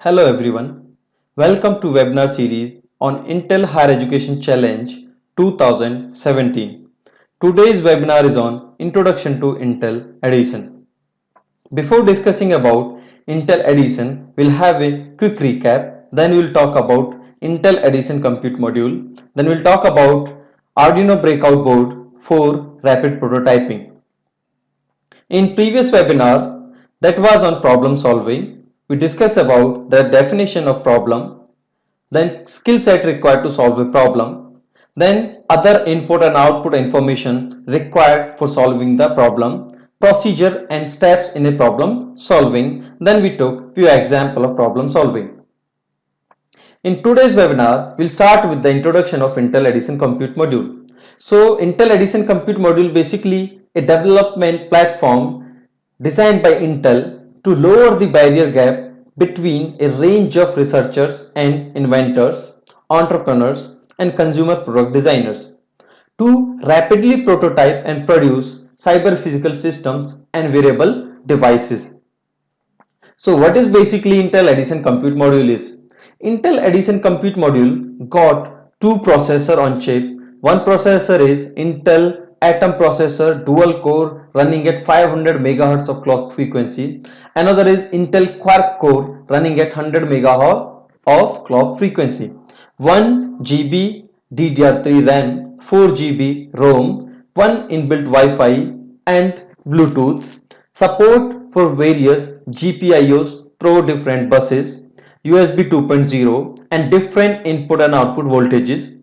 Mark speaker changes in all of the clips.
Speaker 1: Hello everyone. Welcome to webinar series on Intel Higher Education Challenge 2017. Today's webinar is on Introduction to Intel Edison. Before discussing about Intel Edison, we'll have a quick recap. Then we'll talk about Intel Edison Compute Module. Then we'll talk about Arduino Breakout Board for rapid prototyping. In previous webinar that was on problem solving, we discussed about the definition of problem, then skill set required to solve a problem, then other input and output information required for solving the problem, procedure and steps in a problem solving, then we took few examples of problem solving. In today's webinar, we'll start with the introduction of Intel Edison Compute Module. So Intel Edison Compute Module basically a development platform designed by Intel to lower the barrier gap between a range of researchers and inventors, entrepreneurs and consumer product designers to rapidly prototype and produce cyber physical systems and wearable devices. So what is basically Intel Edison Compute Module is? Intel Edison Compute Module got two processor on chip. One processor is Intel Atom processor dual core running at 500 MHz of clock frequency. Another is Intel Quark core running at 100 MHz of clock frequency. 1 GB DDR3 RAM, 4 GB ROM, 1 inbuilt Wi-Fi and Bluetooth. Support for various GPIOs through different buses, USB 2.0 and different input and output voltages,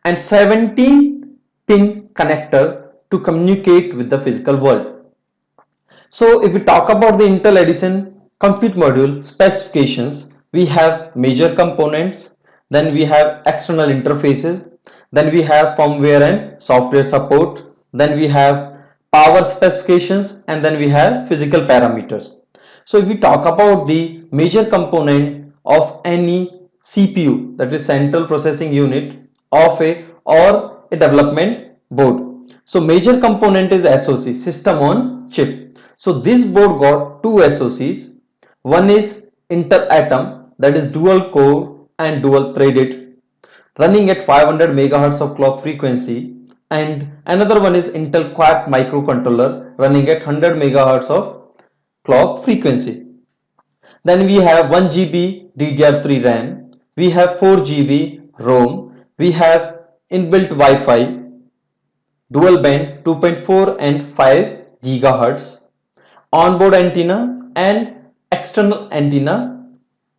Speaker 1: and 17 pin connector to communicate with the physical world. So if we talk about the Intel Edison Compute Module specifications, we have major components, then we have external interfaces, then we have firmware and software support, then we have power specifications, and then we have physical parameters. So if we talk about the major component of any CPU, that is central processing unit of a or a development board. So major component is SoC, system on chip. So this board got two SoCs. One is Intel Atom, that is dual core and dual threaded, running at 500 MHz of clock frequency, and another one is Intel Quark microcontroller running at 100 MHz of clock frequency. Then we have 1 GB DDR3 RAM, we have 4 GB ROM, we have inbuilt Wi-Fi, dual band 2.4 and 5 GHz, onboard antenna and external antenna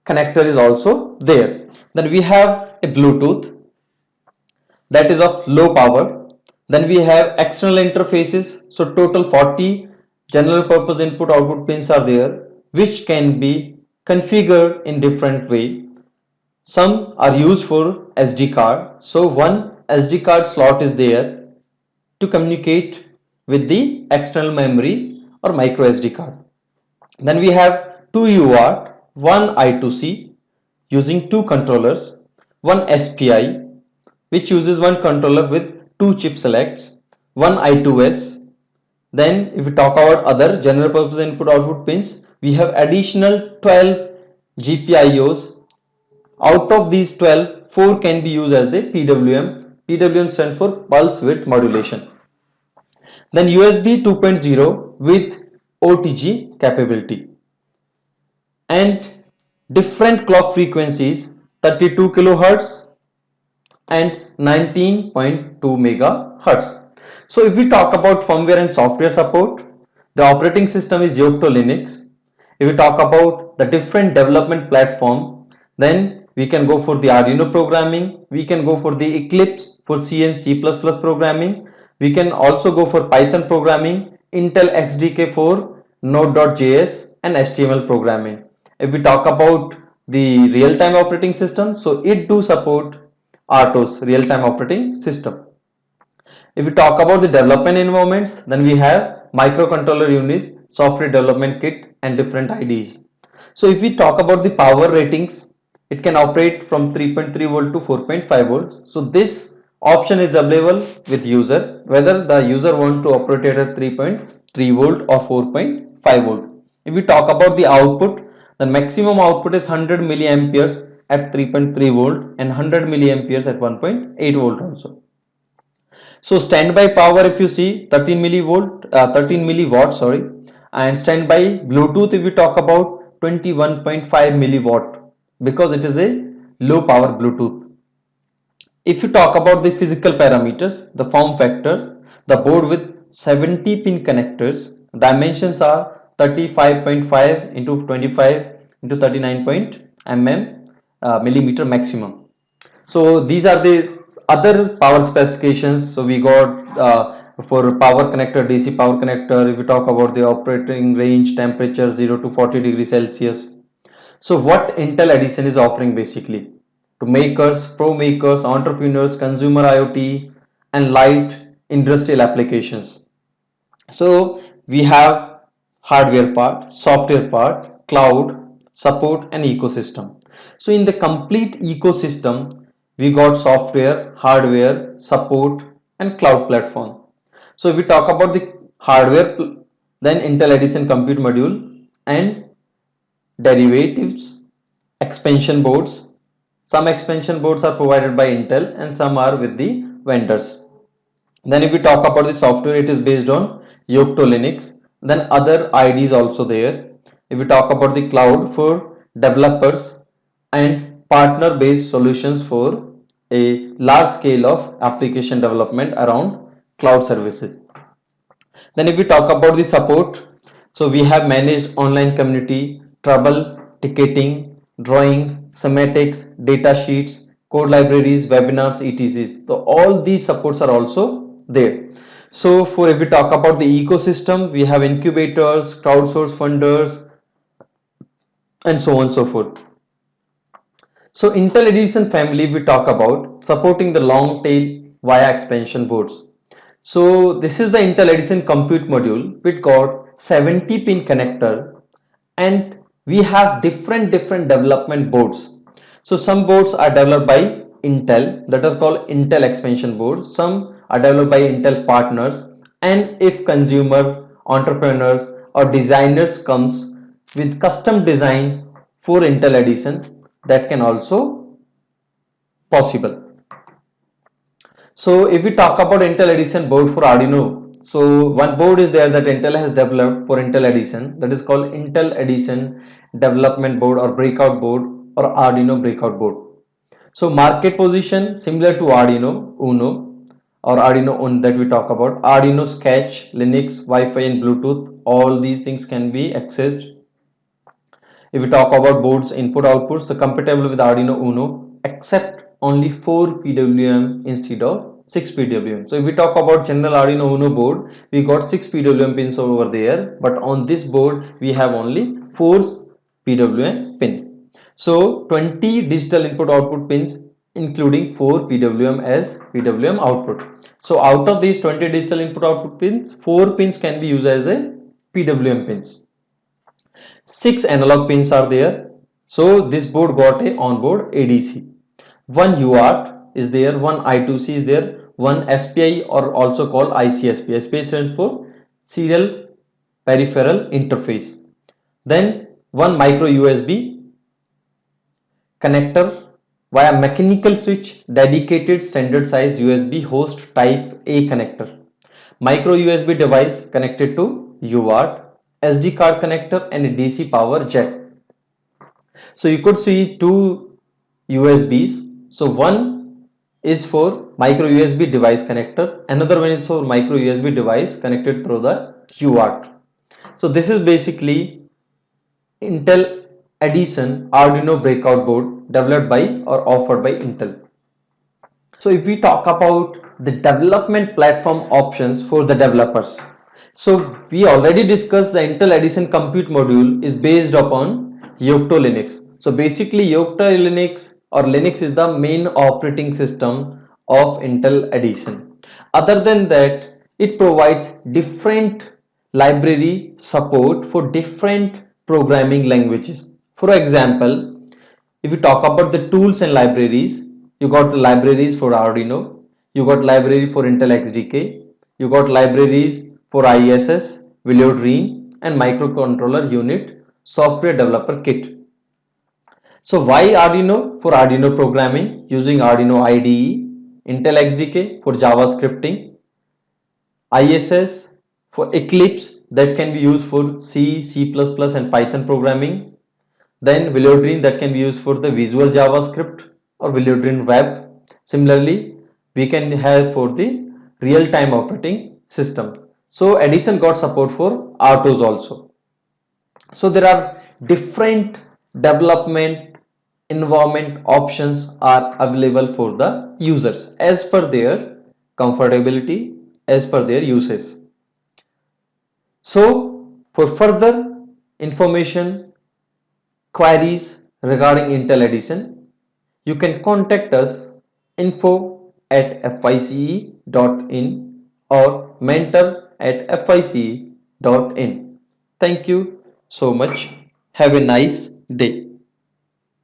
Speaker 1: connector is also there. Then we have a Bluetooth that is of low power. Then we have external interfaces. So total 40 general purpose input output pins are there, which can be configured in different way. Some are used for SD card. So one SD card slot is there to communicate with the external memory or micro SD card. Then we have two UART, one I2C using two controllers, one SPI which uses one controller with two chip selects, one I2S. Then if we talk about other general purpose input output pins, we have additional 12 GPIOs. Out of these 12, 4 can be used as the PWM. PWM stands for pulse width modulation. Then USB 2.0 with OTG capability. And different clock frequencies 32 kHz and 19.2 MHz. So if we talk about firmware and software support, the operating system is Yocto Linux. If we talk about the different development platform, then we can go for the Arduino programming, we can go for the Eclipse for C and C++ programming, we can also go for Python programming, Intel XDK for Node.js and HTML programming. If we talk about the real-time operating system, so it do support RTOS, real-time operating system. If we talk about the development environments, then we have microcontroller units, software development kit and different IDs. So if we talk about the power ratings, it can operate from 3.3 volt to 4.5 volts. So this option is available with user, whether the user want to operate at 3.3 volt or 4.5 volt. If we talk about the output, The maximum output is 100 milliamperes at 3.3 volt and 100 milliamperes at 1.8 volt also. So standby power, if you see, 13 milliwatt, sorry, and standby Bluetooth, if we talk about, 21.5 milliwatt, because it is a low power Bluetooth. If you talk about the physical parameters, the form factors, the board with 70 pin connectors, dimensions are 35.5 into 25 into 39 millimeter maximum. So these are the other power specifications. So we got for power connector, DC power connector, if we talk about the operating range, temperature 0 to 40 degrees Celsius. So what Intel Edison is offering basically to makers, pro makers, entrepreneurs, consumer IoT and light industrial applications. So we have hardware part, software part, cloud, support and ecosystem. So in the complete ecosystem, we got software, hardware, support and cloud platform. So if we talk about the hardware, then Intel Edison compute module and derivatives, expansion boards. Some expansion boards are provided by Intel and some are with the vendors. Then if we talk about the software, it is based on Yocto Linux. Then other IDs also there. If we talk about the cloud, for developers and partner based solutions for a large scale of application development around cloud services. Then if we talk about the support, so we have managed online community, trouble, ticketing, drawings, semantics, data sheets, code libraries, webinars, etc. So all these supports are also there. So for if we talk about the ecosystem, we have incubators, crowdsource funders, and so on and so forth. So Intel Edison family, we talk about supporting the long tail via expansion boards. So this is the Intel Edison compute module which got 70 pin connector, and we have different development boards. So some boards are developed by Intel, that is called Intel expansion boards. Some are developed by Intel partners, and if consumer, entrepreneurs or designers comes with custom design for Intel Edison, that can also possible. So if we talk about Intel Edison board for Arduino, so one board is there that Intel has developed for Intel Edison, that is called Intel Edison development board or breakout board or Arduino breakout board. So market position similar to Arduino Uno or Arduino Uno that we talk about. Arduino Sketch, Linux, Wi-Fi and Bluetooth, all these things can be accessed. If we talk about boards input outputs, so compatible with Arduino Uno except only 4 PWM instead of 6 PWM. So if we talk about general Arduino Uno board, we got 6 PWM pins over there, but on this board we have only 4 PWM pin. So 20 digital input output pins including 4 PWM as PWM output. So out of these 20 digital input output pins, 4 pins can be used as a PWM pins. 6 analog pins are there. So this board got a onboard ADC. One UART is there, one I2C is there, one SPI or also called ICSP. SPI stands for Serial Peripheral Interface. Then one micro USB connector via mechanical switch, dedicated standard size USB host type A connector. Micro USB device connected to UART, SD card connector and a DC power jack. So you could see two USBs. So one is for micro USB device connector, another one is for micro USB device connected through the UART. So this is basically Intel Edison Arduino breakout board developed by or offered by Intel. So if we talk about the development platform options for the developers, so we already discussed the Intel Edison compute module is based upon Yocto Linux. So basically Yocto Linux or Linux is the main operating system of Intel Edison. Other than that, it provides different library support for different programming languages. For example, if we talk about the tools and libraries, you got the libraries for Arduino, you got library for Intel XDK, you got libraries for ISS, Velodrine and microcontroller unit software developer kit. So why Arduino? For Arduino programming using Arduino IDE, Intel XDK for JavaScripting, ISS for Eclipse that can be used for C, C++ and Python programming. Then Velodrine that can be used for the visual JavaScript or Velodrine web. Similarly, we can have for the real-time operating system. So Edison got support for RTOS also. So there are different development environment options are available for the users as per their comfortability, as per their uses. So for further information, queries regarding Intel Edison, you can contact us info@fice.in or mentor@fice.in. Thank you so much. Have a nice day.